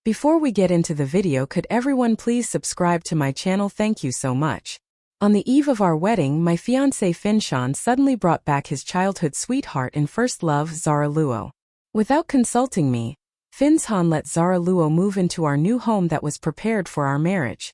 Before we get into the video, could everyone please subscribe to my channel? Thank you so much. On the eve of our wedding, my fiancé Finsean suddenly brought back his childhood sweetheart and first love, Zara Luo. Without consulting me, Finsean let Zara Luo move into our new home that was prepared for our marriage.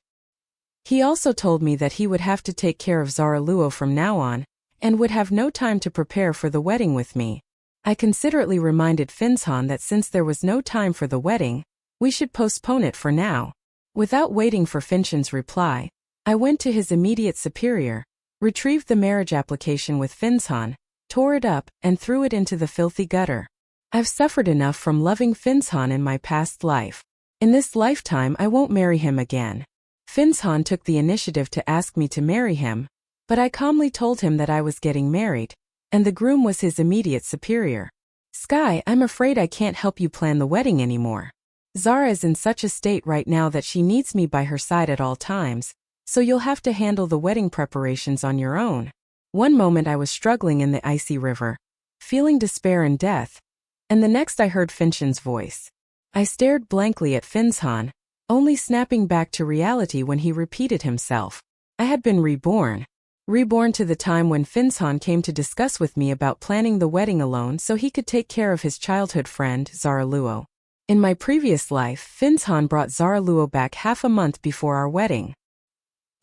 He also told me that he would have to take care of Zara Luo from now on, and would have no time to prepare for the wedding with me. I considerately reminded Finsean that since there was no time for the wedding, we should postpone it for now. Without waiting for Finsean's reply, I went to his immediate superior, retrieved the marriage application with Finsean, tore it up, and threw it into the filthy gutter. I've suffered enough from loving Finsean in my past life. In this lifetime I won't marry him again. Finsean took the initiative to ask me to marry him, but I calmly told him that I was getting married, and the groom was his immediate superior. Sky, I'm afraid I can't help you plan the wedding anymore. Zara is in such a state right now that she needs me by her side at all times, so you'll have to handle the wedding preparations on your own. One moment I was struggling in the icy river, feeling despair and death, and the next I heard Finsean's voice. I stared blankly at Finsean, only snapping back to reality when he repeated himself. I had been reborn to the time when Finsean came to discuss with me about planning the wedding alone so he could take care of his childhood friend, Zara Luo. In my previous life, Finsean brought Zara Luo back half a month before our wedding.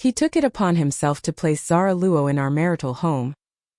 He took it upon himself to place Zara Luo in our marital home,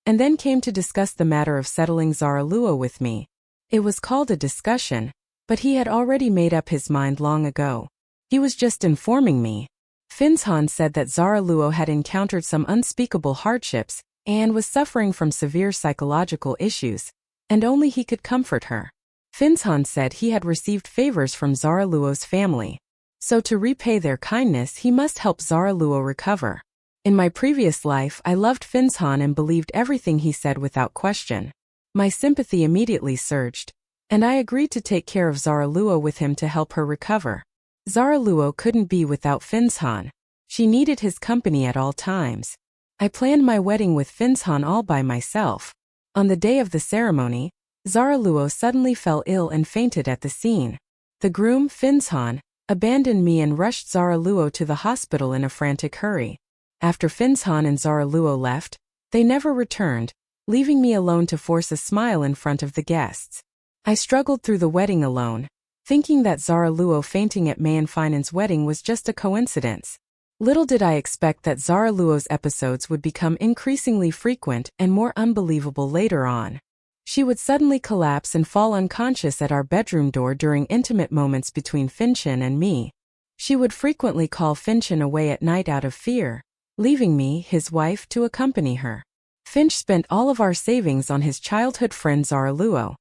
and then came to discuss the matter of settling Zara Luo with me. It was called a discussion, but he had already made up his mind long ago. He was just informing me. Finsean said that Zara Luo had encountered some unspeakable hardships and was suffering from severe psychological issues, and only he could comfort her. Finsean said he had received favors from Zara Luo's family, so to repay their kindness he must help Zara Luo recover. In my previous life I loved Finsean and believed everything he said without question. My sympathy immediately surged, and I agreed to take care of Zara Luo with him to help her recover. Zara Luo couldn't be without Finsean. She needed his company at all times. I planned my wedding with Finsean all by myself. On the day of the ceremony, Zara Luo suddenly fell ill and fainted at the scene. The groom, Finsean, abandoned me and rushed Zara Luo to the hospital in a frantic hurry. After Finsean and Zara Luo left, they never returned, leaving me alone to force a smile in front of the guests. I struggled through the wedding alone, thinking that Zara Luo fainting at Mayan Finan's wedding was just a coincidence. Little did I expect that Zara Luo's episodes would become increasingly frequent and more unbelievable later on. She would suddenly collapse and fall unconscious at our bedroom door during intimate moments between Finsean and me. She would frequently call Finsean away at night out of fear, leaving me, his wife, to accompany her. Finch spent all of our savings on his childhood friend Zara Luo.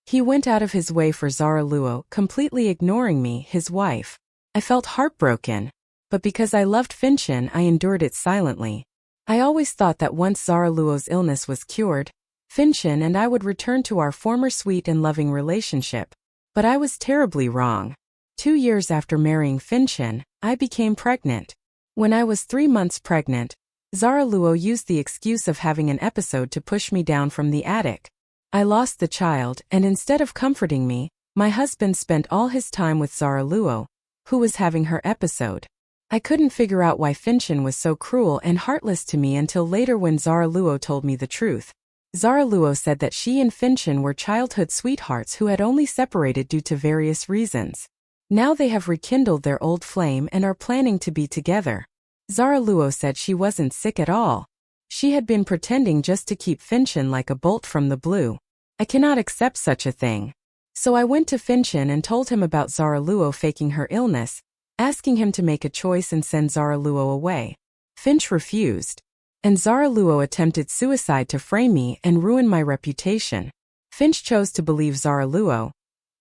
He went out of his way for Zara Luo, completely ignoring me, his wife. I felt heartbroken, but because I loved Finsean I endured it silently. I always thought that once Zara Luo's illness was cured, Finsean and I would return to our former sweet and loving relationship. But I was terribly wrong. 2 years after marrying Finsean, I became pregnant. When I was 3 months pregnant, Zara Luo used the excuse of having an episode to push me down from the attic. I lost the child, and instead of comforting me, my husband spent all his time with Zara Luo, who was having her episode. I couldn't figure out why Finsean was so cruel and heartless to me until later when Zara Luo told me the truth. Zara Luo said that she and Finsean were childhood sweethearts who had only separated due to various reasons. Now they have rekindled their old flame and are planning to be together. Zara Luo said she wasn't sick at all. She had been pretending just to keep Finsean like a bolt from the blue. I cannot accept such a thing. So I went to Finsean and told him about Zara Luo faking her illness, asking him to make a choice and send Zara Luo away. Finch refused, and Zara Luo attempted suicide to frame me and ruin my reputation. Finch chose to believe Zara Luo,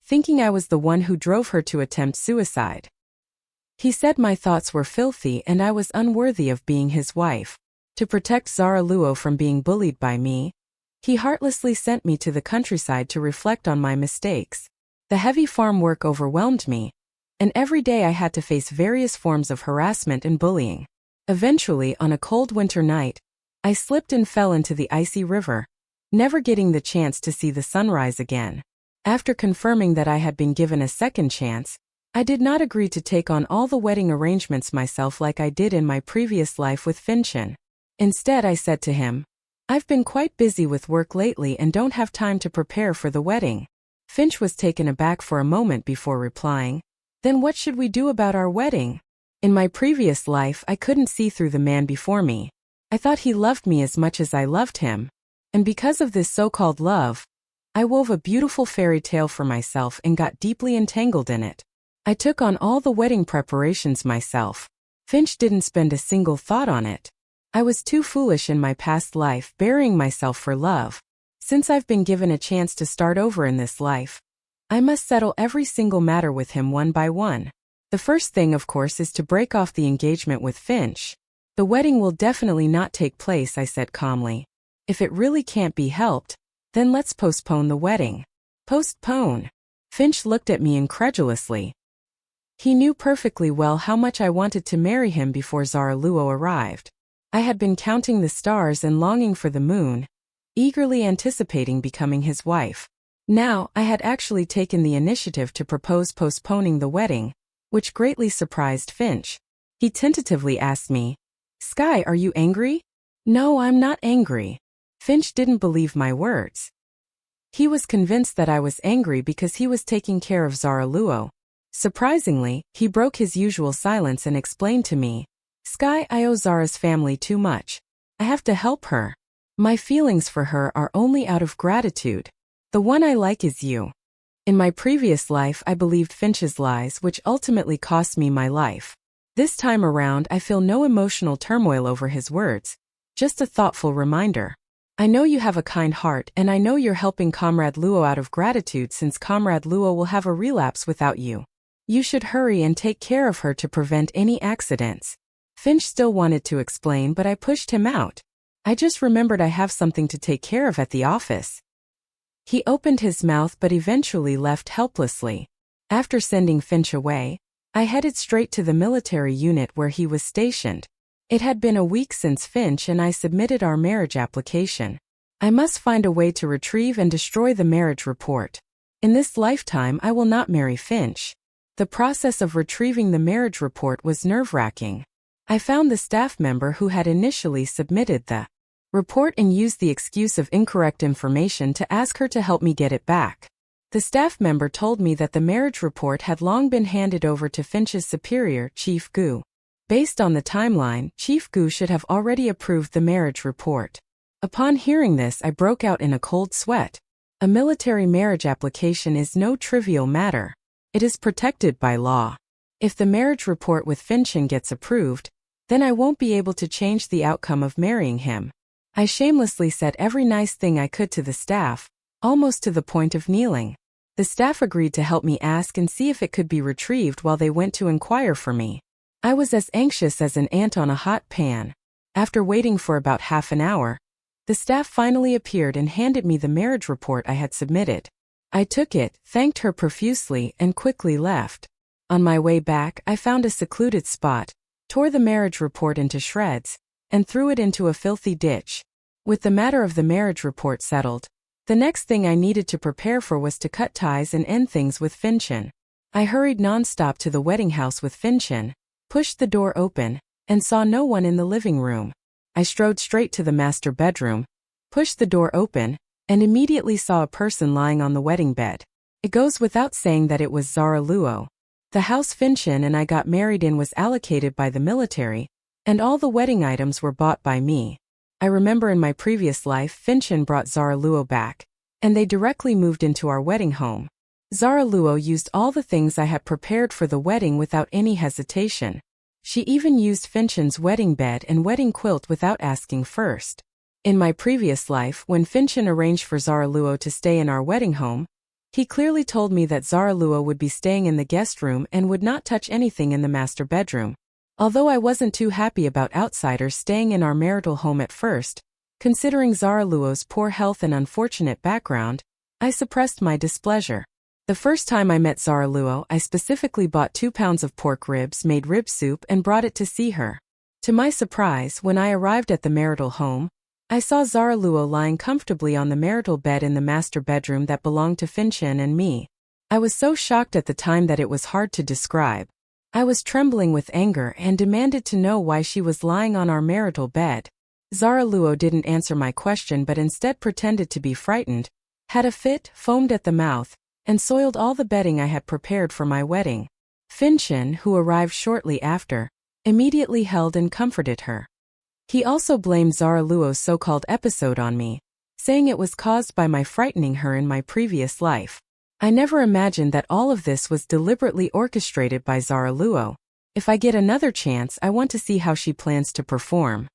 thinking I was the one who drove her to attempt suicide. He said my thoughts were filthy and I was unworthy of being his wife. To protect Zara Luo from being bullied by me, he heartlessly sent me to the countryside to reflect on my mistakes. The heavy farm work overwhelmed me, and every day I had to face various forms of harassment and bullying. Eventually, on a cold winter night, I slipped and fell into the icy river, never getting the chance to see the sunrise again. After confirming that I had been given a second chance, I did not agree to take on all the wedding arrangements myself like I did in my previous life with Finchin. Instead, I said to him, "I've been quite busy with work lately and don't have time to prepare for the wedding." Finch was taken aback for a moment before replying, "Then what should we do about our wedding? In my previous life, I couldn't see through the man before me. I thought he loved me as much as I loved him. And because of this so-called love, I wove a beautiful fairy tale for myself and got deeply entangled in it. I took on all the wedding preparations myself. Finch didn't spend a single thought on it. I was too foolish in my past life, burying myself for love. Since I've been given a chance to start over in this life, I must settle every single matter with him one by one. The first thing, of course, is to break off the engagement with Finch. The wedding will definitely not take place," I said calmly. "If it really can't be helped, then let's postpone the wedding." "Postpone?" Finch looked at me incredulously. He knew perfectly well how much I wanted to marry him before Zara Luo arrived. I had been counting the stars and longing for the moon, eagerly anticipating becoming his wife. Now, I had actually taken the initiative to propose postponing the wedding, which greatly surprised Finch. He tentatively asked me, "Sky, are you angry?" "No, I'm not angry." Finch didn't believe my words. He was convinced that I was angry because he was taking care of Zara Luo. Surprisingly, he broke his usual silence and explained to me, "Sky, I owe Zara's family too much. I have to help her. My feelings for her are only out of gratitude. The one I like is you." In my previous life, I believed Finch's lies, which ultimately cost me my life. This time around, I feel no emotional turmoil over his words, just a thoughtful reminder. "I know you have a kind heart, and I know you're helping Comrade Luo out of gratitude since Comrade Luo will have a relapse without you. You should hurry and take care of her to prevent any accidents." Finch still wanted to explain, but I pushed him out. "I just remembered I have something to take care of at the office." He opened his mouth but eventually left helplessly. After sending Finch away, I headed straight to the military unit where he was stationed. It had been a week since Finch and I submitted our marriage application. I must find a way to retrieve and destroy the marriage report. In this lifetime, I will not marry Finch. The process of retrieving the marriage report was nerve-wracking. I found the staff member who had initially submitted the report and used the excuse of incorrect information to ask her to help me get it back. The staff member told me that the marriage report had long been handed over to Finch's superior, Chief Gu. Based on the timeline, Chief Gu should have already approved the marriage report. Upon hearing this, I broke out in a cold sweat. A military marriage application is no trivial matter. It is protected by law. If the marriage report with Finchin gets approved, then I won't be able to change the outcome of marrying him. I shamelessly said every nice thing I could to the staff, almost to the point of kneeling. The staff agreed to help me ask and see if it could be retrieved while they went to inquire for me. I was as anxious as an ant on a hot pan. After waiting for about half an hour, the staff finally appeared and handed me the marriage report I had submitted. I took it, thanked her profusely, and quickly left. On my way back, I found a secluded spot, tore the marriage report into shreds, and threw it into a filthy ditch. With the matter of the marriage report settled, the next thing I needed to prepare for was to cut ties and end things with Finchin. I hurried nonstop to the wedding house with Finchin, pushed the door open, and saw no one in the living room. I strode straight to the master bedroom, pushed the door open, and immediately saw a person lying on the wedding bed. It goes without saying that it was Zara Luo. The house Finchin and I got married in was allocated by the military, and all the wedding items were bought by me. I remember in my previous life Finchin brought Zara Luo back, and they directly moved into our wedding home. Zara Luo used all the things I had prepared for the wedding without any hesitation. She even used Finchin's wedding bed and wedding quilt without asking first. In my previous life, when Finchin arranged for Zara Luo to stay in our wedding home, he clearly told me that Zara Luo would be staying in the guest room and would not touch anything in the master bedroom. Although I wasn't too happy about outsiders staying in our marital home at first, considering Zara Luo's poor health and unfortunate background, I suppressed my displeasure. The first time I met Zara Luo, I specifically bought 2 pounds of pork ribs, made rib soup, and brought it to see her. To my surprise, when I arrived at the marital home, I saw Zara Luo lying comfortably on the marital bed in the master bedroom that belonged to Finchin and me. I was so shocked at the time that it was hard to describe. I was trembling with anger and demanded to know why she was lying on our marital bed. Zara Luo didn't answer my question but instead pretended to be frightened, had a fit, foamed at the mouth, and soiled all the bedding I had prepared for my wedding. Finshan, who arrived shortly after, immediately held and comforted her. He also blamed Zara Luo's so-called episode on me, saying it was caused by my frightening her in my previous life. I never imagined that all of this was deliberately orchestrated by Zara Luo. If I get another chance, I want to see how she plans to perform.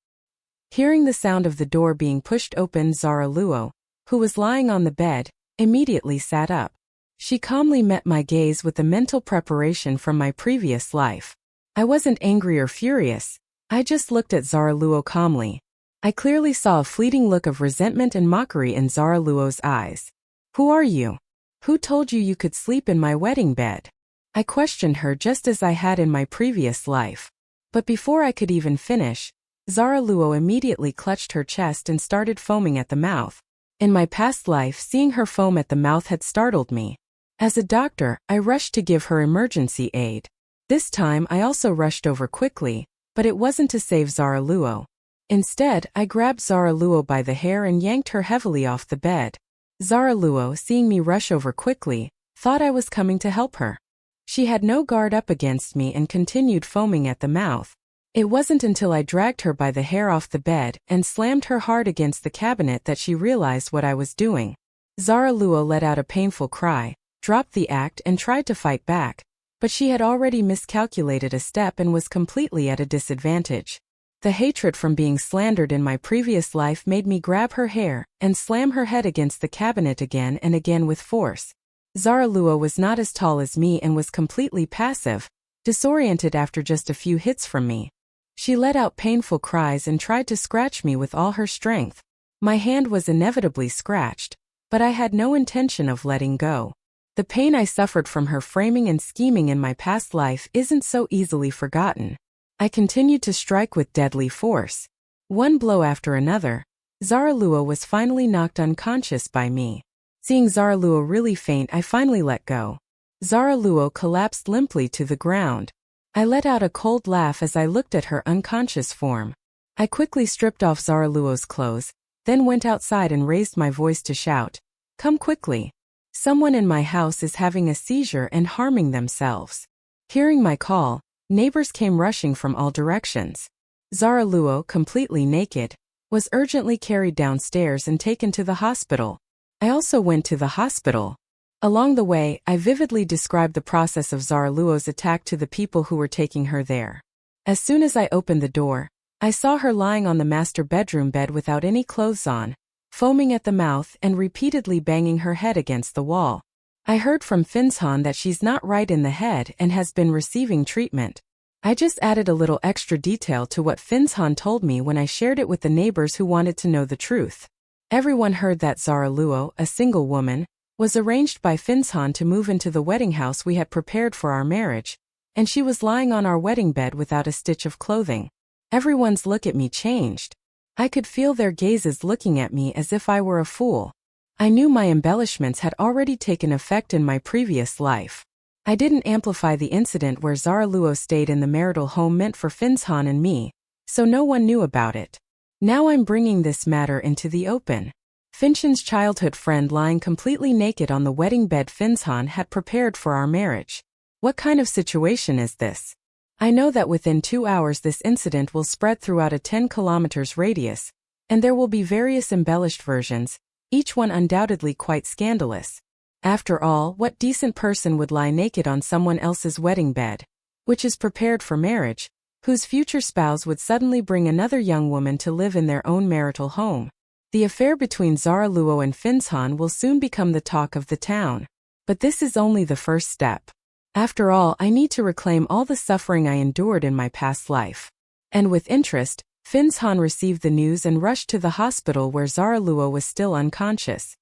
Hearing the sound of the door being pushed open, Zara Luo, who was lying on the bed, immediately sat up. She calmly met my gaze with the mental preparation from my previous life. I wasn't angry or furious. I just looked at Zara Luo calmly. I clearly saw a fleeting look of resentment and mockery in Zara Luo's eyes. Who are you? Who told you you could sleep in my wedding bed? I questioned her just as I had in my previous life. But before I could even finish, Zara Luo immediately clutched her chest and started foaming at the mouth. In my past life, seeing her foam at the mouth had startled me. As a doctor, I rushed to give her emergency aid. This time I also rushed over quickly, but it wasn't to save Zara Luo. Instead, I grabbed Zara Luo by the hair and yanked her heavily off the bed. Zara Luo, seeing me rush over quickly, thought I was coming to help her. She had no guard up against me and continued foaming at the mouth. It wasn't until I dragged her by the hair off the bed and slammed her hard against the cabinet that she realized what I was doing. Zara Luo let out a painful cry, dropped the act and tried to fight back, but she had already miscalculated a step and was completely at a disadvantage. The hatred from being slandered in my previous life made me grab her hair and slam her head against the cabinet again and again with force. Zara Luo was not as tall as me and was completely passive, disoriented after just a few hits from me. She let out painful cries and tried to scratch me with all her strength. My hand was inevitably scratched, but I had no intention of letting go. The pain I suffered from her framing and scheming in my past life isn't so easily forgotten. I continued to strike with deadly force. One blow after another, Zara Luo was finally knocked unconscious by me. Seeing Zara Luo really faint, I finally let go. Zara Luo collapsed limply to the ground. I let out a cold laugh as I looked at her unconscious form. I quickly stripped off Zara Luo's clothes, then went outside and raised my voice to shout, "Come quickly. Someone in my house is having a seizure and harming themselves." Hearing my call, neighbors came rushing from all directions. Zara Luo, completely naked, was urgently carried downstairs and taken to the hospital. I also went to the hospital. Along the way, I vividly described the process of Zara Luo's attack to the people who were taking her there. As soon as I opened the door, I saw her lying on the master bedroom bed without any clothes on, foaming at the mouth and repeatedly banging her head against the wall. I heard from Finshan that she's not right in the head and has been receiving treatment. I just added a little extra detail to what Finshan told me when I shared it with the neighbors who wanted to know the truth. Everyone heard that Zara Luo, a single woman, was arranged by Finshan to move into the wedding house we had prepared for our marriage, and she was lying on our wedding bed without a stitch of clothing. Everyone's look at me changed. I could feel their gazes looking at me as if I were a fool. I knew my embellishments had already taken effect in my previous life. I didn't amplify the incident where Zara Luo stayed in the marital home meant for Finshan and me, so no one knew about it. Now I'm bringing this matter into the open. Finshan's childhood friend lying completely naked on the wedding bed Finshan had prepared for our marriage. What kind of situation is this? I know that within 2 hours this incident will spread throughout a 10 kilometers radius, and there will be various embellished versions, each one undoubtedly quite scandalous. After all, what decent person would lie naked on someone else's wedding bed, which is prepared for marriage, whose future spouse would suddenly bring another young woman to live in their own marital home? The affair between Zara Luo and Finshan will soon become the talk of the town. But this is only the first step. After all, I need to reclaim all the suffering I endured in my past life. And with interest, Finshan received the news and rushed to the hospital where Zara Luo was still unconscious.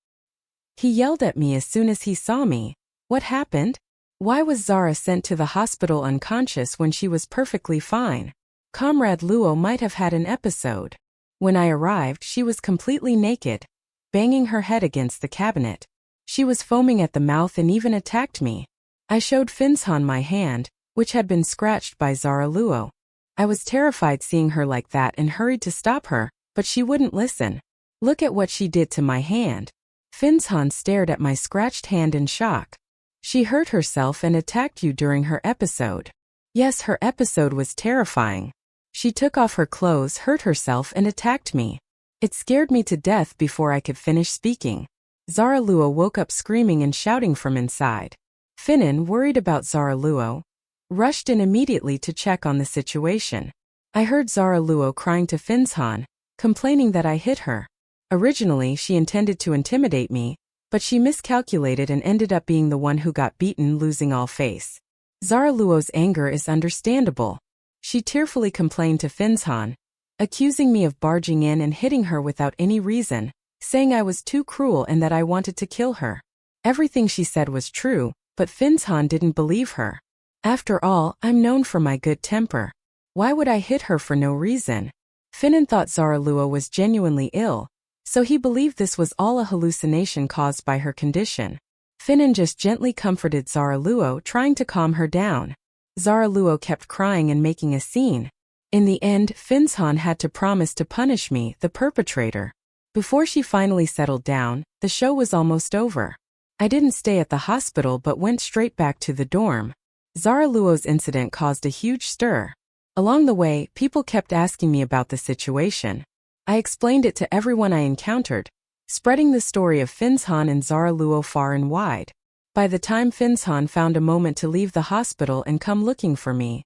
He yelled at me as soon as he saw me. What happened? Why was Zara sent to the hospital unconscious when she was perfectly fine? Comrade Luo might have had an episode. When I arrived, she was completely naked, banging her head against the cabinet. She was foaming at the mouth and even attacked me. I showed Finzhan my hand, which had been scratched by Zara Luo. I was terrified seeing her like that and hurried to stop her, but she wouldn't listen. Look at what she did to my hand. Finzhan stared at my scratched hand in shock. She hurt herself and attacked you during her episode. Yes, her episode was terrifying. She took off her clothes, hurt herself, and attacked me. It scared me to death before I could finish speaking. Zara Luo woke up screaming and shouting from inside. Finan, worried about Zara Luo, rushed in immediately to check on the situation. I heard Zara Luo crying to Finzhan, complaining that I hit her. Originally, she intended to intimidate me, but she miscalculated and ended up being the one who got beaten, losing all face. Zara Luo's anger is understandable. She tearfully complained to Finzhan, accusing me of barging in and hitting her without any reason, saying I was too cruel and that I wanted to kill her. Everything she said was true, but Finzhan didn't believe her. After all, I'm known for my good temper. Why would I hit her for no reason? Finan thought Zara Luo was genuinely ill, so he believed this was all a hallucination caused by her condition. Finan just gently comforted Zara Luo, trying to calm her down. Zara Luo kept crying and making a scene. In the end, Finzhan had to promise to punish me, the perpetrator. Before she finally settled down, the show was almost over. I didn't stay at the hospital but went straight back to the dorm. Zara Luo's incident caused a huge stir. Along the way, people kept asking me about the situation. I explained it to everyone I encountered, spreading the story of Finzhan and Zara Luo far and wide. By the time Finzhan found a moment to leave the hospital and come looking for me,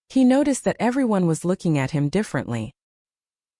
he noticed that everyone was looking at him differently.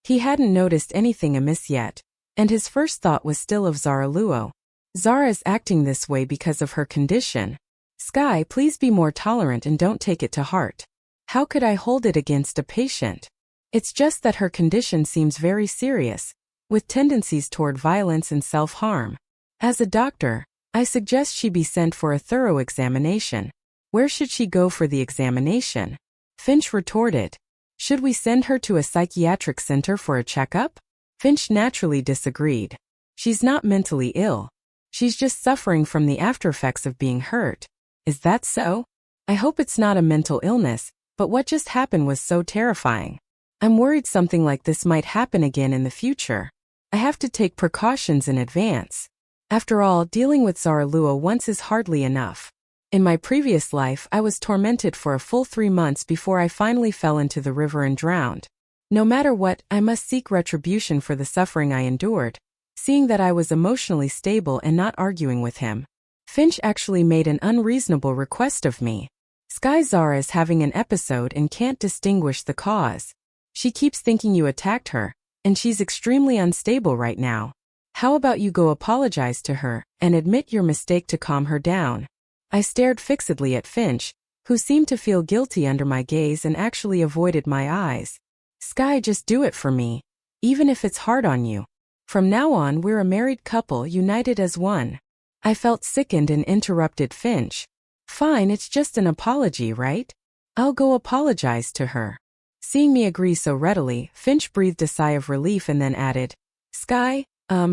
He hadn't noticed anything amiss yet, and his first thought was still of Zara Luo. Zara is acting this way because of her condition. Sky, please be more tolerant and don't take it to heart. How could I hold it against a patient? It's just that her condition seems very serious, with tendencies toward violence and self-harm. As a doctor, I suggest she be sent for a thorough examination. Where should she go for the examination? Finch retorted. Should we send her to a psychiatric center for a checkup? Finch naturally disagreed. She's not mentally ill. She's just suffering from the aftereffects of being hurt. Is that so? I hope it's not a mental illness, but what just happened was so terrifying. I'm worried something like this might happen again in the future. I have to take precautions in advance. After all, dealing with Zara Luo once is hardly enough. In my previous life, I was tormented for a full 3 months before I finally fell into the river and drowned. No matter what, I must seek retribution for the suffering I endured, seeing that I was emotionally stable and not arguing with him. Finch actually made an unreasonable request of me. Sky, Zara is having an episode and can't distinguish the cause. She keeps thinking you attacked her, and she's extremely unstable right now. How about you go apologize to her and admit your mistake to calm her down? I stared fixedly at Finch, who seemed to feel guilty under my gaze and actually avoided my eyes. Sky, just do it for me, even if it's hard on you. From now on, we're a married couple united as one. I felt sickened and interrupted Finch. Fine, it's just an apology, right? I'll go apologize to her. Seeing me agree so readily, Finch breathed a sigh of relief and then added, Sky,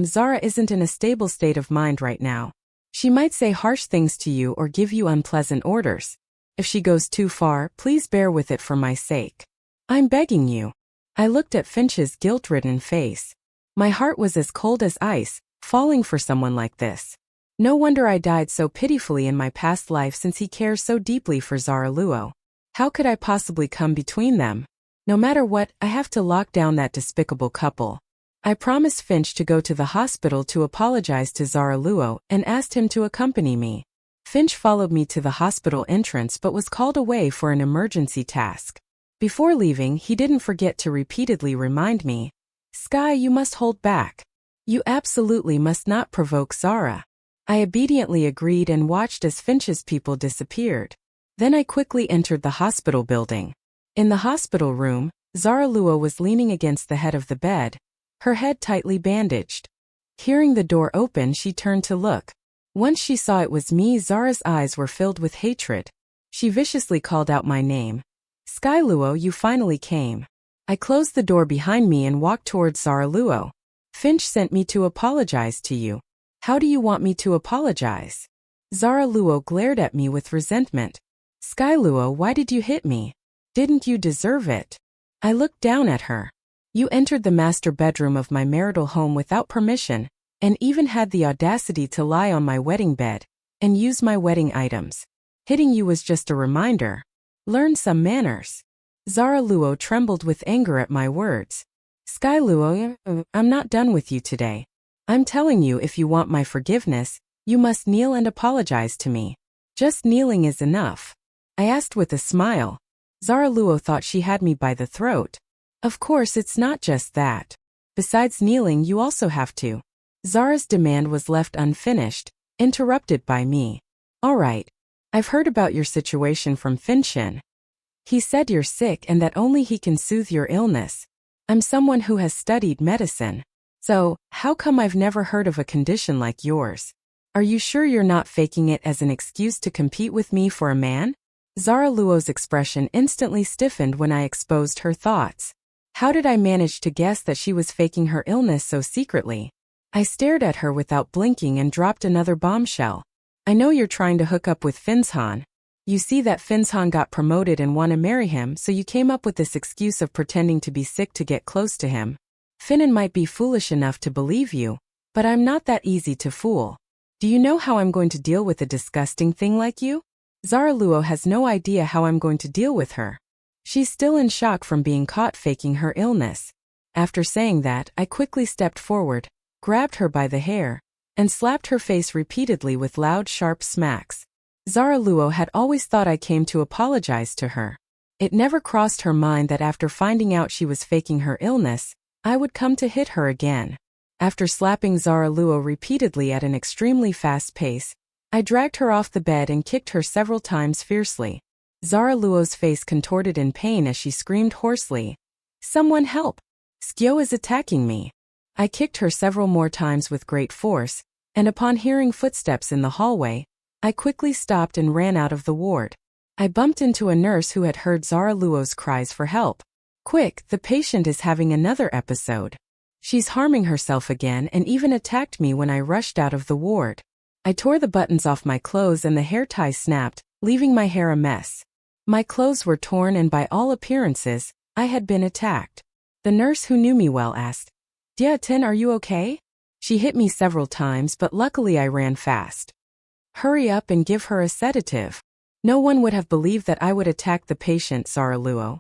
Zara isn't in a stable state of mind right now. She might say harsh things to you or give you unpleasant orders. If she goes too far, please bear with it for my sake. I'm begging you. I looked at Finch's guilt-ridden face. My heart was as cold as ice, falling for someone like this. No wonder I died so pitifully in my past life, since he cares so deeply for Zara Luo. How could I possibly come between them? No matter what, I have to lock down that despicable couple. I promised Finch to go to the hospital to apologize to Zara Luo and asked him to accompany me. Finch followed me to the hospital entrance but was called away for an emergency task. Before leaving, he didn't forget to repeatedly remind me, Sky, you must hold back. You absolutely must not provoke Zara. I obediently agreed and watched as Finch's people disappeared. Then I quickly entered the hospital building. In the hospital room, Zara Luo was leaning against the head of the bed, her head tightly bandaged. Hearing the door open, she turned to look. Once she saw it was me, Zara's eyes were filled with hatred. She viciously called out my name. Sky Luo, you finally came. I closed the door behind me and walked towards Zara Luo. Finch sent me to apologize to you. How do you want me to apologize? Zara Luo glared at me with resentment. Sky Luo, why did you hit me? Didn't you deserve it? I looked down at her. You entered the master bedroom of my marital home without permission, and even had the audacity to lie on my wedding bed and use my wedding items. Hitting you was just a reminder. Learn some manners. Zara Luo trembled with anger at my words. Sky Luo, I'm not done with you today. I'm telling you, if you want my forgiveness, you must kneel and apologize to me. Just kneeling is enough. I asked with a smile. Zara Luo thought she had me by the throat. Of course, it's not just that. Besides kneeling, you also have to. Zara's demand was left unfinished, interrupted by me. All right. I've heard about your situation from Finshan. He said you're sick and that only he can soothe your illness. I'm someone who has studied medicine. So, how come I've never heard of a condition like yours? Are you sure you're not faking it as an excuse to compete with me for a man? Zara Luo's expression instantly stiffened when I exposed her thoughts. How did I manage to guess that she was faking her illness so secretly? I stared at her without blinking and dropped another bombshell. I know you're trying to hook up with Finshan. You see that Finshan got promoted and want to marry him, so you came up with this excuse of pretending to be sick to get close to him. Finan might be foolish enough to believe you, but I'm not that easy to fool. Do you know how I'm going to deal with a disgusting thing like you? Zara Luo has no idea how I'm going to deal with her. She's still in shock from being caught faking her illness. After saying that, I quickly stepped forward, grabbed her by the hair, and slapped her face repeatedly with loud, sharp smacks. Zara Luo had always thought I came to apologize to her. It never crossed her mind that after finding out she was faking her illness, I would come to hit her again. After slapping Zara Luo repeatedly at an extremely fast pace, I dragged her off the bed and kicked her several times fiercely. Zara Luo's face contorted in pain as she screamed hoarsely. Someone help! Skyo is attacking me. I kicked her several more times with great force, and upon hearing footsteps in the hallway, I quickly stopped and ran out of the ward. I bumped into a nurse who had heard Zara Luo's cries for help. Quick, the patient is having another episode. She's harming herself again and even attacked me when I rushed out of the ward. I tore the buttons off my clothes and the hair tie snapped, leaving my hair a mess. My clothes were torn and by all appearances, I had been attacked. The nurse who knew me well asked, Dia Tin, are you okay? She hit me several times, but luckily I ran fast. Hurry up and give her a sedative. No one would have believed that I would attack the patient, Zara Luo.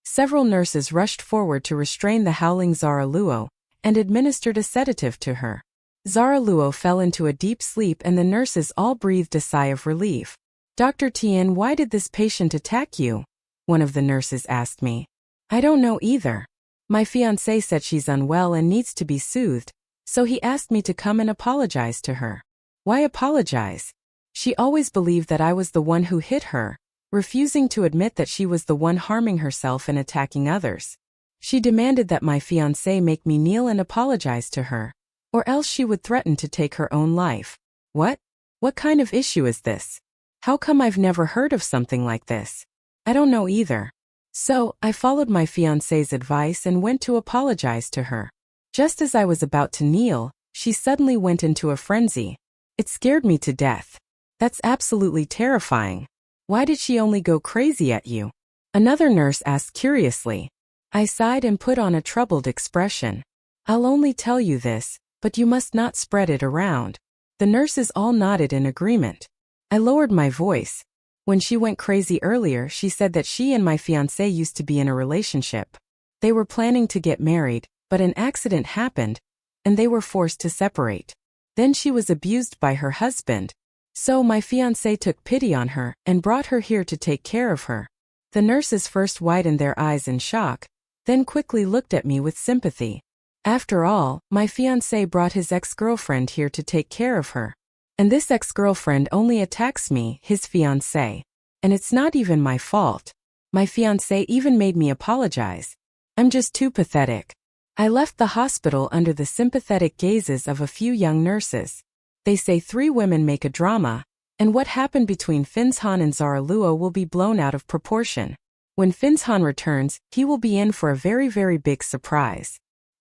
Several nurses rushed forward to restrain the howling Zara Luo and administered a sedative to her. Zara Luo fell into a deep sleep and the nurses all breathed a sigh of relief. Dr. Tian, why did this patient attack you? One of the nurses asked me. I don't know either. My fiancé said she's unwell and needs to be soothed, so he asked me to come and apologize to her. Why apologize? She always believed that I was the one who hit her, refusing to admit that she was the one harming herself and attacking others. She demanded that my fiancé make me kneel and apologize to her, or else she would threaten to take her own life. What? What kind of issue is this? How come I've never heard of something like this? I don't know either. So, I followed my fiancé's advice and went to apologize to her. Just as I was about to kneel, she suddenly went into a frenzy. It scared me to death. That's absolutely terrifying. Why did she only go crazy at you? Another nurse asked curiously. I sighed and put on a troubled expression. I'll only tell you this, but you must not spread it around. The nurses all nodded in agreement. I lowered my voice. When she went crazy earlier, she said that she and my fiancé used to be in a relationship. They were planning to get married, but an accident happened, and they were forced to separate. Then she was abused by her husband. So my fiancé took pity on her and brought her here to take care of her. The nurses first widened their eyes in shock, then quickly looked at me with sympathy. After all, my fiancé brought his ex-girlfriend here to take care of her. And this ex-girlfriend only attacks me, his fiancé. And it's not even my fault. My fiancé even made me apologize. I'm just too pathetic. I left the hospital under the sympathetic gazes of a few young nurses. They say 3 women make a drama, and what happened between Finshan and Zara Luo will be blown out of proportion. When Finshan returns, he will be in for a very, very big surprise.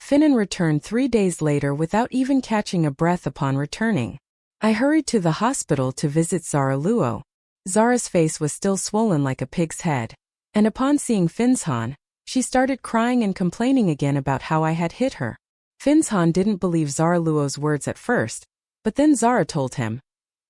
Finan returned 3 days later without even catching a breath upon returning. I hurried to the hospital to visit Zara Luo. Zara's face was still swollen like a pig's head. And upon seeing Finzhan, she started crying and complaining again about how I had hit her. Finzhan didn't believe Zara Luo's words at first, but then Zara told him,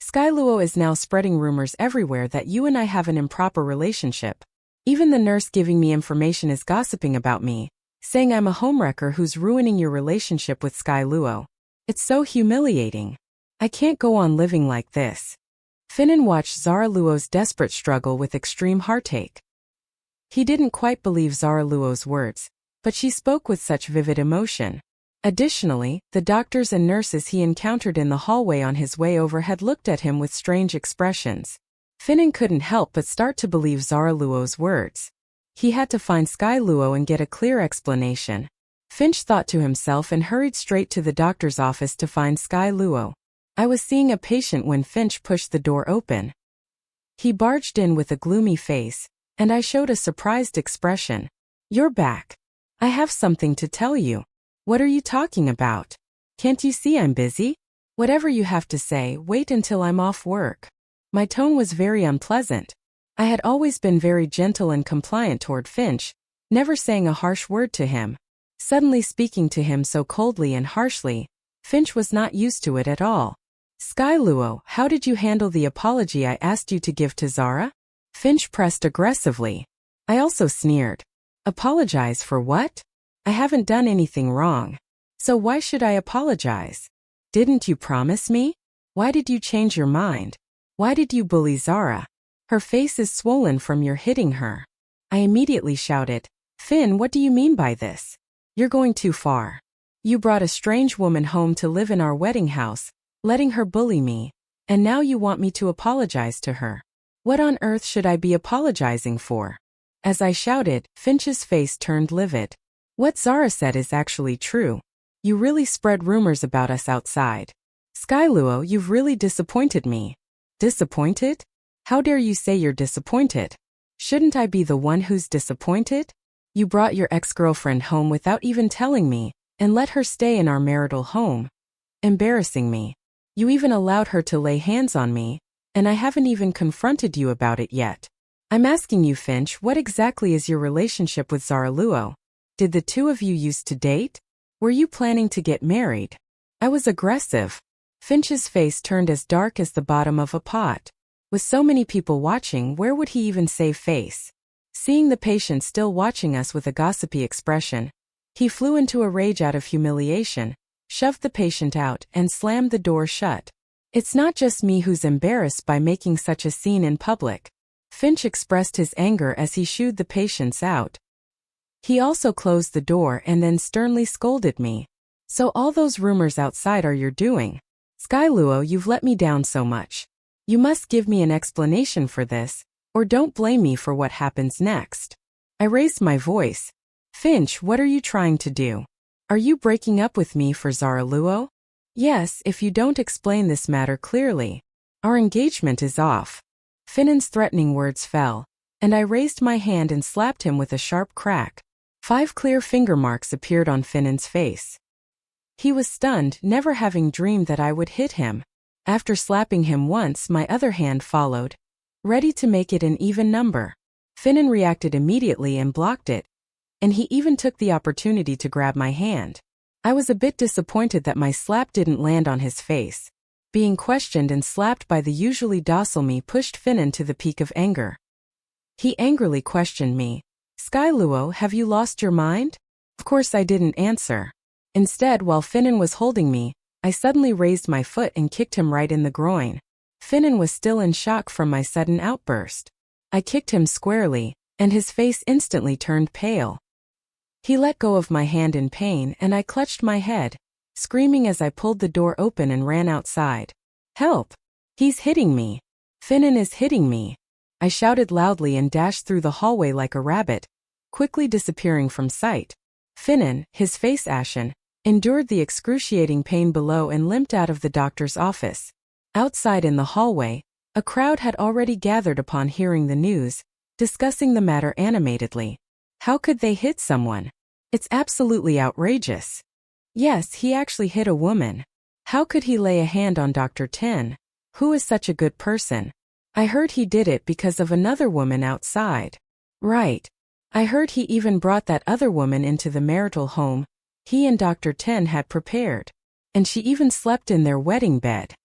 Sky Luo is now spreading rumors everywhere that you and I have an improper relationship. Even the nurse giving me information is gossiping about me, saying I'm a homewrecker who's ruining your relationship with Sky Luo. It's so humiliating. I can't go on living like this. Finan watched Zara Luo's desperate struggle with extreme heartache. He didn't quite believe Zara Luo's words, but she spoke with such vivid emotion. Additionally, the doctors and nurses he encountered in the hallway on his way over had looked at him with strange expressions. Finan couldn't help but start to believe Zara Luo's words. He had to find Sky Luo and get a clear explanation. Finch thought to himself and hurried straight to the doctor's office to find Sky Luo. I was seeing a patient when Finch pushed the door open. He barged in with a gloomy face, and I showed a surprised expression. You're back. I have something to tell you. What are you talking about? Can't you see I'm busy? Whatever you have to say, wait until I'm off work. My tone was very unpleasant. I had always been very gentle and compliant toward Finch, never saying a harsh word to him. Suddenly speaking to him so coldly and harshly, Finch was not used to it at all. Sky Luo, how did you handle the apology I asked you to give to Zara? Finch pressed aggressively. I also sneered. Apologize for what? I haven't done anything wrong. So why should I apologize? Didn't you promise me? Why did you change your mind? Why did you bully Zara? Her face is swollen from your hitting her. I immediately shouted, Finn, what do you mean by this? You're going too far. You brought a strange woman home to live in our wedding house, letting her bully me, and now you want me to apologize to her. What on earth should I be apologizing for? As I shouted, Finch's face turned livid. What Zara said is actually true. You really spread rumors about us outside. Sky Luo, you've really disappointed me. Disappointed? How dare you say you're disappointed? Shouldn't I be the one who's disappointed? You brought your ex-girlfriend home without even telling me, and let her stay in our marital home, embarrassing me. You even allowed her to lay hands on me, and I haven't even confronted you about it yet. I'm asking you, Finch, what exactly is your relationship with Zara Luo? Did the two of you used to date? Were you planning to get married? I was aggressive. Finch's face turned as dark as the bottom of a pot. With so many people watching, where would he even save face? Seeing the patient still watching us with a gossipy expression, he flew into a rage out of humiliation, shoved the patient out, and slammed the door shut. It's not just me who's embarrassed by making such a scene in public. Finch expressed his anger as he shooed the patients out. He also closed the door and then sternly scolded me. So all those rumors outside are your doing. Sky Luo, you've let me down so much. You must give me an explanation for this, or don't blame me for what happens next. I raised my voice. Finch, what are you trying to do? Are you breaking up with me for Zara Luo? Yes, if you don't explain this matter clearly. Our engagement is off. Finan's threatening words fell, and I raised my hand and slapped him with a sharp crack. 5 clear finger marks appeared on Finan's face. He was stunned, never having dreamed that I would hit him. After slapping him once, my other hand followed, ready to make it an even number. Finan reacted immediately and blocked it, and he even took the opportunity to grab my hand. I was a bit disappointed that my slap didn't land on his face. Being questioned and slapped by the usually docile me pushed Finan to the peak of anger. He angrily questioned me. Sky Luo, have you lost your mind? Of course I didn't answer. Instead, while Finan was holding me, I suddenly raised my foot and kicked him right in the groin. Finan was still in shock from my sudden outburst. I kicked him squarely, and his face instantly turned pale. He let go of my hand in pain and I clutched my head, screaming as I pulled the door open and ran outside. Help! He's hitting me! Finan is hitting me! I shouted loudly and dashed through the hallway like a rabbit, quickly disappearing from sight. Finan, his face ashen, endured the excruciating pain below and limped out of the doctor's office. Outside in the hallway, a crowd had already gathered upon hearing the news, discussing the matter animatedly. How could they hit someone? It's absolutely outrageous. Yes, he actually hit a woman. How could he lay a hand on Dr. Ten? Who is such a good person? I heard he did it because of another woman outside. Right. I heard he even brought that other woman into the marital home he and Dr. Ten had prepared. And she even slept in their wedding bed.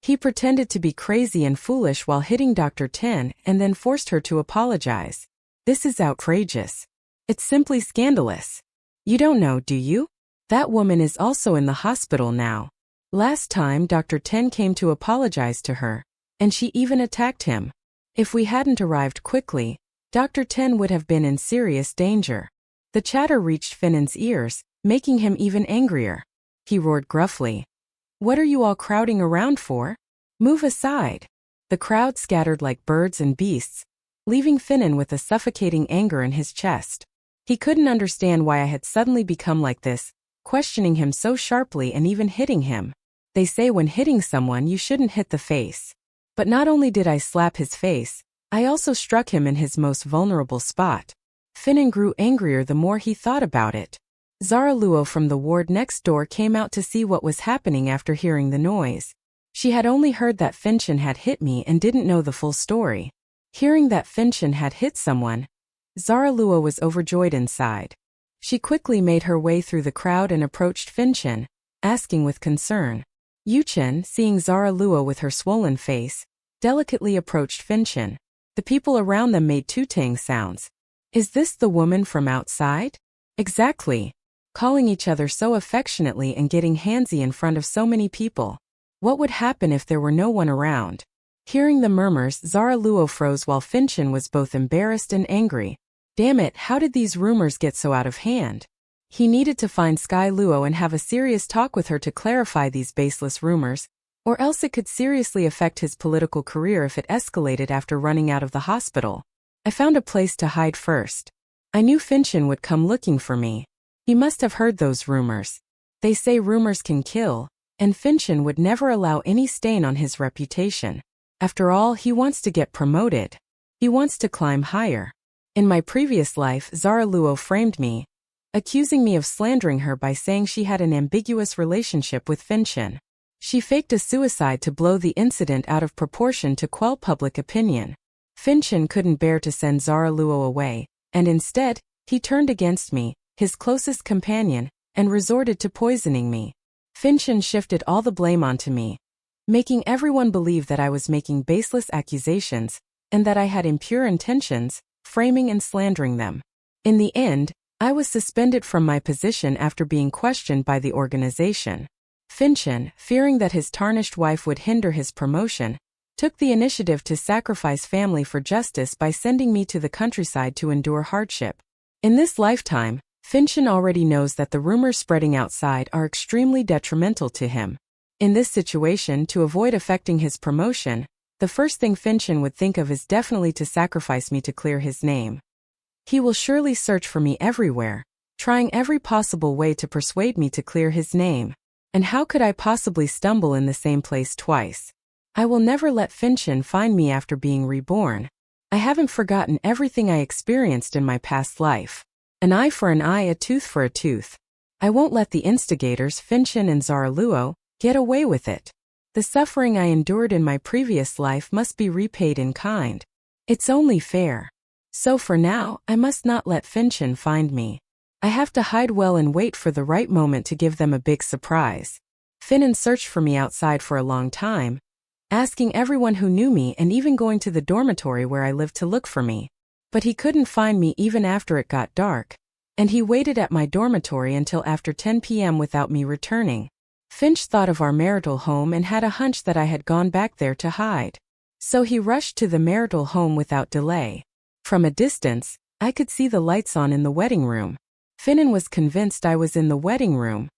He pretended to be crazy and foolish while hitting Dr. Ten and then forced her to apologize. This is outrageous. It's simply scandalous. You don't know, do you? That woman is also in the hospital now. Last time Dr. Ten came to apologize to her, and she even attacked him. If we hadn't arrived quickly, Dr. Ten would have been in serious danger. The chatter reached Finnan's ears, making him even angrier. He roared gruffly. What are you all crowding around for? Move aside. The crowd scattered like birds and beasts, leaving Finnan with a suffocating anger in his chest. He couldn't understand why I had suddenly become like this, questioning him so sharply and even hitting him. They say when hitting someone you shouldn't hit the face. But not only did I slap his face, I also struck him in his most vulnerable spot. Finnan grew angrier the more he thought about it. Zara Luo from the ward next door came out to see what was happening after hearing the noise. She had only heard that Finchen had hit me and didn't know the full story. Hearing that Finchen had hit someone, Zara Luo was overjoyed inside. She quickly made her way through the crowd and approached Finchen, asking with concern. Yuchen, seeing Zara Luo with her swollen face, delicately approached Finchen. The people around them made tooting sounds. Is this the woman from outside? Exactly. Calling each other so affectionately and getting handsy in front of so many people. What would happen if there were no one around? Hearing the murmurs, Zara Luo froze while Finchen was both embarrassed and angry. Damn it, how did these rumors get so out of hand? He needed to find Sky Luo and have a serious talk with her to clarify these baseless rumors, or else it could seriously affect his political career if it escalated after running out of the hospital. I found a place to hide first. I knew Finchen would come looking for me. He must have heard those rumors. They say rumors can kill, and Finchen would never allow any stain on his reputation. After all, he wants to get promoted. He wants to climb higher. In my previous life, Zara Luo framed me, accusing me of slandering her by saying she had an ambiguous relationship with Finchen. She faked a suicide to blow the incident out of proportion to quell public opinion. Finchen couldn't bear to send Zara Luo away, and instead, he turned against me, his closest companion, and resorted to poisoning me. Finchen shifted all the blame onto me, making everyone believe that I was making baseless accusations, and that I had impure intentions, framing and slandering them. In the end, I was suspended from my position after being questioned by the organization. Finchen, fearing that his tarnished wife would hinder his promotion, took the initiative to sacrifice family for justice by sending me to the countryside to endure hardship. In this lifetime, Finchen already knows that the rumors spreading outside are extremely detrimental to him. In this situation, to avoid affecting his promotion, the first thing Finchen would think of is definitely to sacrifice me to clear his name. He will surely search for me everywhere, trying every possible way to persuade me to clear his name. And how could I possibly stumble in the same place twice? I will never let Finchen find me after being reborn. I haven't forgotten everything I experienced in my past life. An eye for an eye, a tooth for a tooth. I won't let the instigators, Finchen and Zara Luo, get away with it. The suffering I endured in my previous life must be repaid in kind. It's only fair. So for now, I must not let Finchen find me. I have to hide well and wait for the right moment to give them a big surprise. Finnan searched for me outside for a long time, asking everyone who knew me and even going to the dormitory where I lived to look for me. But he couldn't find me even after it got dark, and he waited at my dormitory until after 10 p.m. without me returning. Finch thought of our marital home and had a hunch that I had gone back there to hide. So he rushed to the marital home without delay. From a distance, I could see the lights on in the wedding room. Finnan was convinced I was in the wedding room.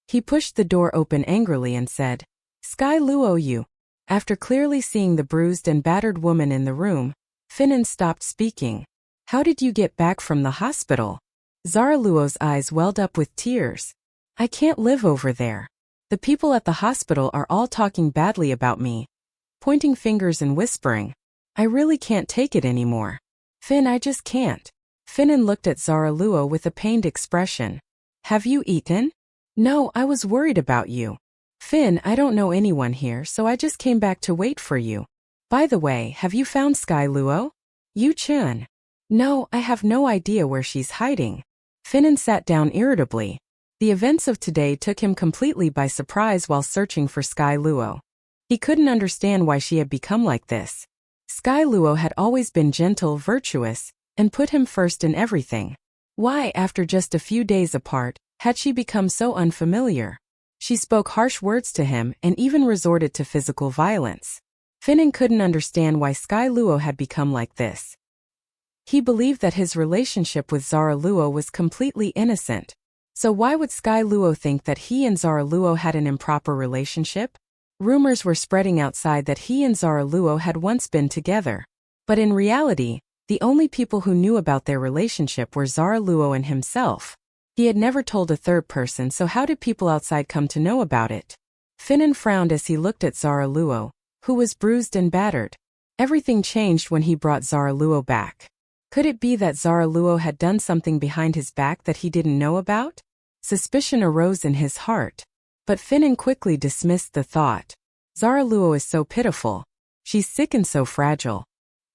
He pushed the door open angrily and said, "Sky Luo, you." After clearly seeing the bruised and battered woman in the room, Finnan stopped speaking. "How did you get back from the hospital?" Zara Luo's eyes welled up with tears. "I can't live over there. The people at the hospital are all talking badly about me, pointing fingers and whispering. I really can't take it anymore. Finn, I just can't." Finan looked at Zara Luo with a pained expression. Have you eaten? No, I was worried about you. Finn, I don't know anyone here, so I just came back to wait for you. By the way, have you found Sky Luo? Yu Chun. No, I have no idea where she's hiding. Finan sat down irritably. The events of today took him completely by surprise while searching for Sky Luo. He couldn't understand why she had become like this. Sky Luo had always been gentle, virtuous, and put him first in everything. Why, after just a few days apart, had she become so unfamiliar? She spoke harsh words to him and even resorted to physical violence. Finan couldn't understand why Sky Luo had become like this. He believed that his relationship with Zara Luo was completely innocent. So why would Sky Luo think that he and Zara Luo had an improper relationship? Rumors were spreading outside that he and Zara Luo had once been together. But in reality, the only people who knew about their relationship were Zara Luo and himself. He had never told a third person, so how did people outside come to know about it? Finan frowned as he looked at Zara Luo, who was bruised and battered. Everything changed when he brought Zara Luo back. Could it be that Zara Luo had done something behind his back that he didn't know about? Suspicion arose in his heart. But Finan quickly dismissed the thought. Zara Luo is so pitiful. She's sick and so fragile.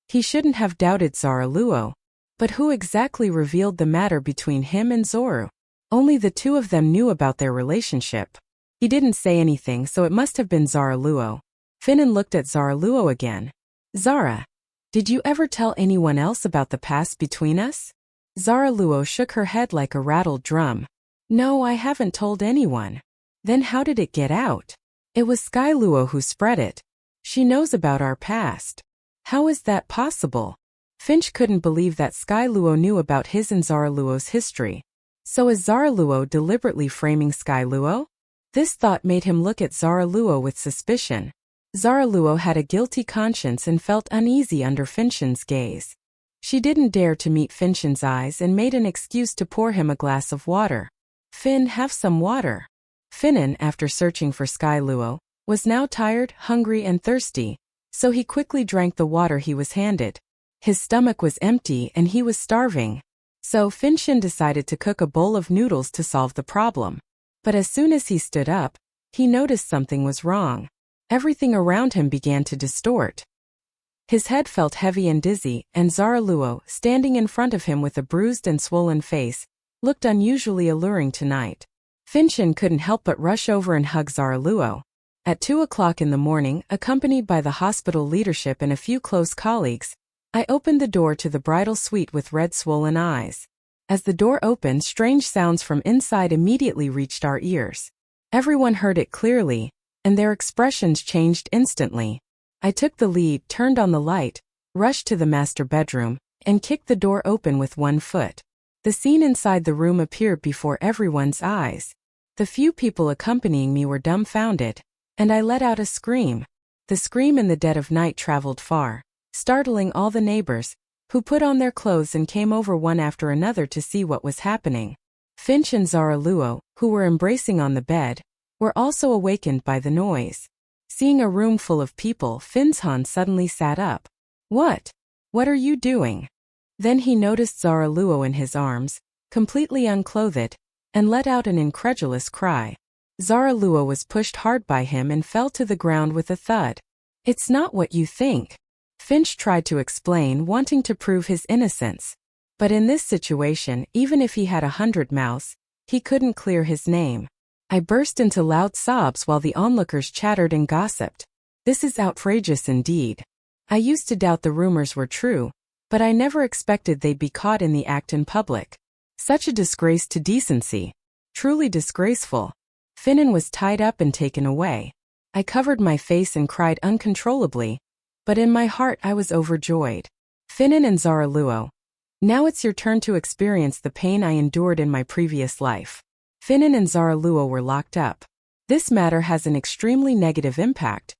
He shouldn't have doubted Zara Luo. But who exactly revealed the matter between him and Zoru? Only the two of them knew about their relationship. He didn't say anything, so it must have been Zara Luo. Finan looked at Zara Luo again. Zara, did you ever tell anyone else about the past between us? Zara Luo shook her head like a rattled drum. No, I haven't told anyone. Then how did it get out? It was Sky Luo who spread it. She knows about our past. How is that possible? Finch couldn't believe that Sky Luo knew about his and Zara Luo's history. So is Zara Luo deliberately framing Sky Luo? This thought made him look at Zara Luo with suspicion. Zara Luo had a guilty conscience and felt uneasy under Finchen's gaze. She didn't dare to meet Finchen's eyes and made an excuse to pour him a glass of water. Finn, have some water. Finan, after searching for Sky Luo, was now tired, hungry, and thirsty, so he quickly drank the water he was handed. His stomach was empty and he was starving. So Finchen decided to cook a bowl of noodles to solve the problem. But as soon as he stood up, he noticed something was wrong. Everything around him began to distort. His head felt heavy and dizzy, and Zara Luo, standing in front of him with a bruised and swollen face, looked unusually alluring tonight. Finchen couldn't help but rush over and hug Zara Luo. At 2 o'clock in the morning, accompanied by the hospital leadership and a few close colleagues, I opened the door to the bridal suite with red swollen eyes. As the door opened, strange sounds from inside immediately reached our ears. Everyone heard it clearly, and their expressions changed instantly. I took the lead, turned on the light, rushed to the master bedroom, and kicked the door open with one foot. The scene inside the room appeared before everyone's eyes. The few people accompanying me were dumbfounded, and I let out a scream. The scream in the dead of night traveled far, startling all the neighbors, who put on their clothes and came over one after another to see what was happening. Finch and Zara Luo, who were embracing on the bed, were also awakened by the noise. Seeing a room full of people, Finzhan suddenly sat up. What? What are you doing? Then he noticed Zara Luo in his arms, completely unclothed, and let out an incredulous cry. Zara Luo was pushed hard by him and fell to the ground with a thud. It's not what you think. Finch tried to explain, wanting to prove his innocence. But in this situation, even if he had 100 mouths, he couldn't clear his name. I burst into loud sobs while the onlookers chattered and gossiped. This is outrageous indeed. I used to doubt the rumors were true, but I never expected they'd be caught in the act in public. Such a disgrace to decency. Truly disgraceful. Finan was tied up and taken away. I covered my face and cried uncontrollably, but in my heart I was overjoyed. Finan and Zara Luo. Now it's your turn to experience the pain I endured in my previous life. Finan and Zara Luo were locked up. This matter has an extremely negative impact,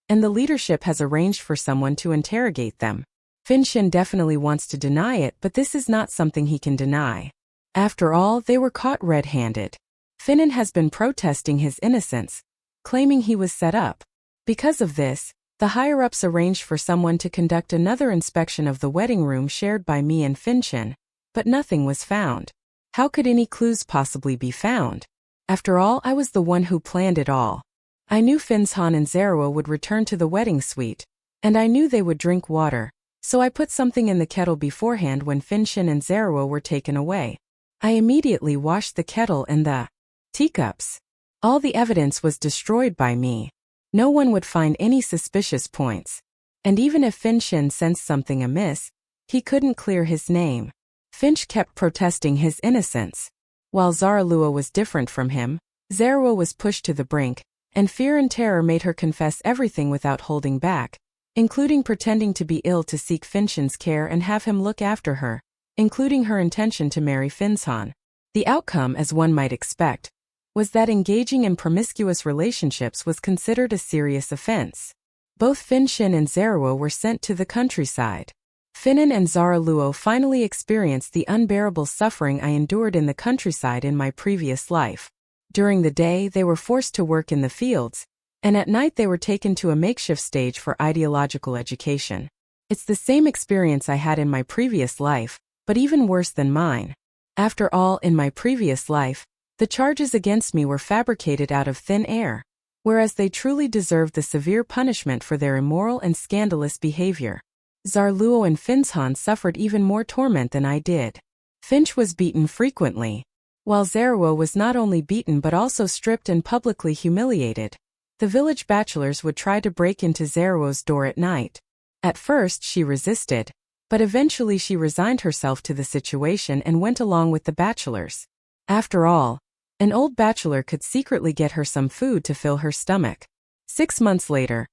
and the leadership has arranged for someone to interrogate them. Finchen definitely wants to deny it, but this is not something he can deny. After all, they were caught red-handed. Finan has been protesting his innocence, claiming he was set up. Because of this, the higher-ups arranged for someone to conduct another inspection of the wedding room shared by me and Finchen. but nothing was found. How could any clues possibly be found? After all, I was the one who planned it all. I knew Finnsson and Zarawa would return to the wedding suite, and I knew they would drink water, so I put something in the kettle beforehand when Finnsson and Zarawa were taken away. I immediately washed the kettle and the teacups. All the evidence was destroyed by me. No one would find any suspicious points. And even if Finnsson sensed something amiss, he couldn't clear his name. Finch kept protesting his innocence. While Zarawa was different from him, Zarawa was pushed to the brink, and fear and terror made her confess everything without holding back, including pretending to be ill to seek Finnsson's care and have him look after her, including her intention to marry Finnsson. The outcome, as one might expect, was that engaging in promiscuous relationships was considered a serious offense. Both Finnsson and Zarawa were sent to the countryside. Finnan and Zaraluo finally experienced the unbearable suffering I endured in the countryside in my previous life. During the day, they were forced to work in the fields, and at night they were taken to a makeshift stage for ideological education. It's the same experience I had in my previous life, but even worse than mine. After all, in my previous life, the charges against me were fabricated out of thin air, whereas they truly deserved the severe punishment for their immoral and scandalous behavior. Zaraluo and Finnsson suffered even more torment than I did. Finch was beaten frequently, while Zarawa was not only beaten but also stripped and publicly humiliated. The village bachelors would try to break into Zarawa's door at night. At first she resisted, but eventually she resigned herself to the situation and went along with the bachelors. After all, an old bachelor could secretly get her some food to fill her stomach. 6 months later,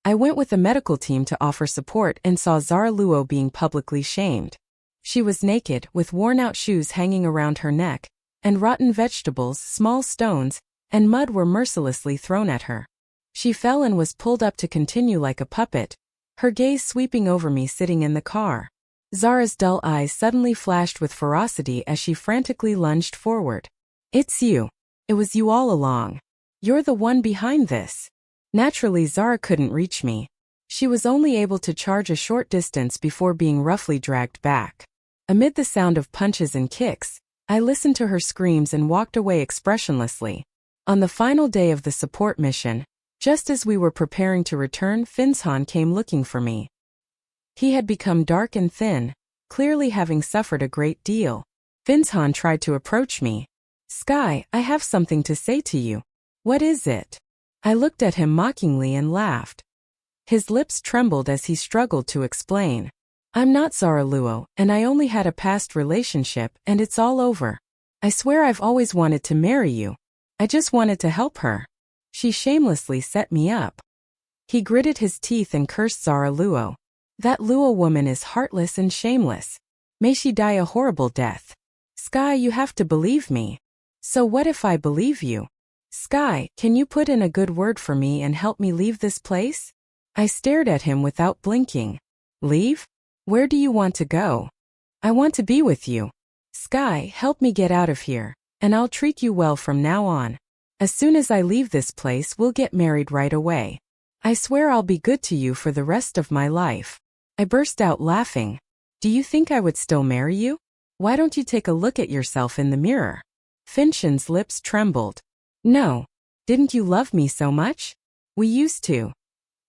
I went with the medical team to offer support and saw Zaraluo being publicly shamed. She was naked, with worn-out shoes hanging around her neck, and rotten vegetables, small stones, and mud were mercilessly thrown at her. She fell and was pulled up to continue like a puppet, her gaze sweeping over me sitting in the car. Zara's dull eyes suddenly flashed with ferocity as she frantically lunged forward. "It's you. It was you all along. You're the one behind this." Naturally, Zara couldn't reach me. She was only able to charge a short distance before being roughly dragged back. Amid the sound of punches and kicks, I listened to her screams and walked away expressionlessly. On the final day of the support mission, just as we were preparing to return, Finnsson came looking for me. He had become dark and thin, clearly having suffered a great deal. Finnsson tried to approach me. "Sky, I have something to say to you." "What is it?" I looked at him mockingly and laughed. His lips trembled as he struggled to explain. "I'm not Zaraluo, and I only had a past relationship, and it's all over. I swear I've always wanted to marry you. I just wanted to help her. She shamelessly set me up." He gritted his teeth and cursed Zaraluo. "That Luo woman is heartless and shameless. May she die a horrible death. Sky, you have to believe me." "So what if I believe you? Sky, can you put in a good word for me and help me leave this place?" I stared at him without blinking. "Leave? Where do you want to go?" "I want to be with you. Sky, help me get out of here, and I'll treat you well from now on. As soon as I leave this place, we'll get married right away. I swear I'll be good to you for the rest of my life." I burst out laughing. "Do you think I would still marry you? Why don't you take a look at yourself in the mirror?" Finnsson's lips trembled. "No. Didn't you love me so much? We used to."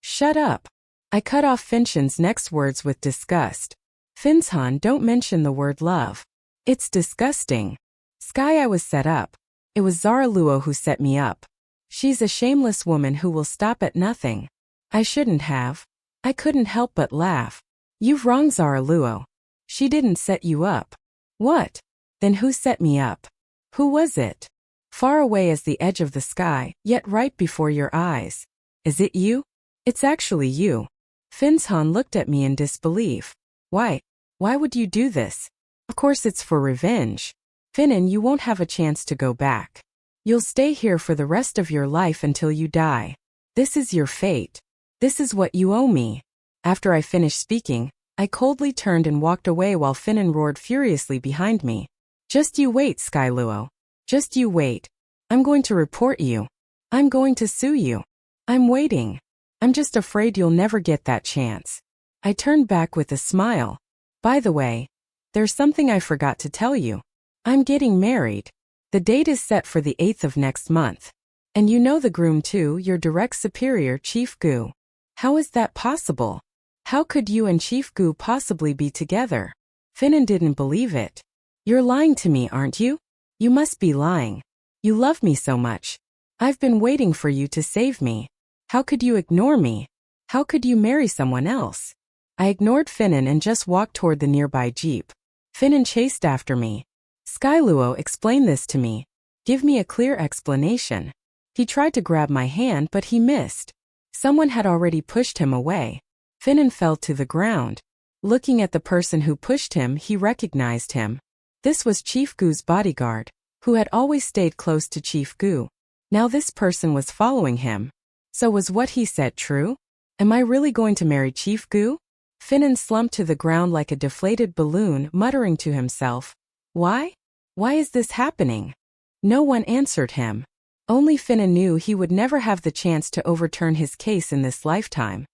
"Shut up." I cut off Finnsson's next words with disgust. "Finnsson, don't mention the word love. It's disgusting. Sky, I was set up. It was Zaraluo who set me up. She's a shameless woman who will stop at nothing. I shouldn't have." I couldn't help but laugh. "You've wronged Zaraluo. She didn't set you up." "What? Then who set me up? Who was it? Far away as the edge of the sky, yet right before your eyes. Is it you?" "It's actually you." Finnsson looked at me in disbelief. Why would you do this?" "Of course it's for revenge. Finnan, you won't have a chance to go back. You'll stay here for the rest of your life until you die. This is your fate. This is what you owe me." After I finished speaking, I coldly turned and walked away while Finnan roared furiously behind me. "Just you wait, Skyluo. Just you wait. I'm going to report you. I'm going to sue you. I'm waiting. I'm just afraid you'll never get that chance." I turned back with a smile. "By the way, There's something I forgot to tell you. I'm getting married. The date is set for the 8th of next month. And you know the groom too, your direct superior, Chief Gu. How is that possible? How could you and Chief Gu possibly be together? Finan didn't believe it. You're lying to me, aren't you? You must be lying. You love me so much. I've been waiting for you to save me. How could you ignore me? How could you marry someone else? I ignored Finan and just walked toward the nearby jeep. Finan chased after me. Skyluo explained this to me. Give me a clear explanation. He tried to grab my hand but he missed. Someone had already pushed him away. Finan fell to the ground. Looking at the person who pushed him, he recognized him. This was Chief Gu's bodyguard, who had always stayed close to Chief Gu. Now this person was following him. So was what he said true? Am I really going to marry Chief Gu? Finan slumped to the ground like a deflated balloon, muttering to himself. Why? Why is this happening? No one answered him. Only Finan knew he would never have the chance to overturn his case in this lifetime.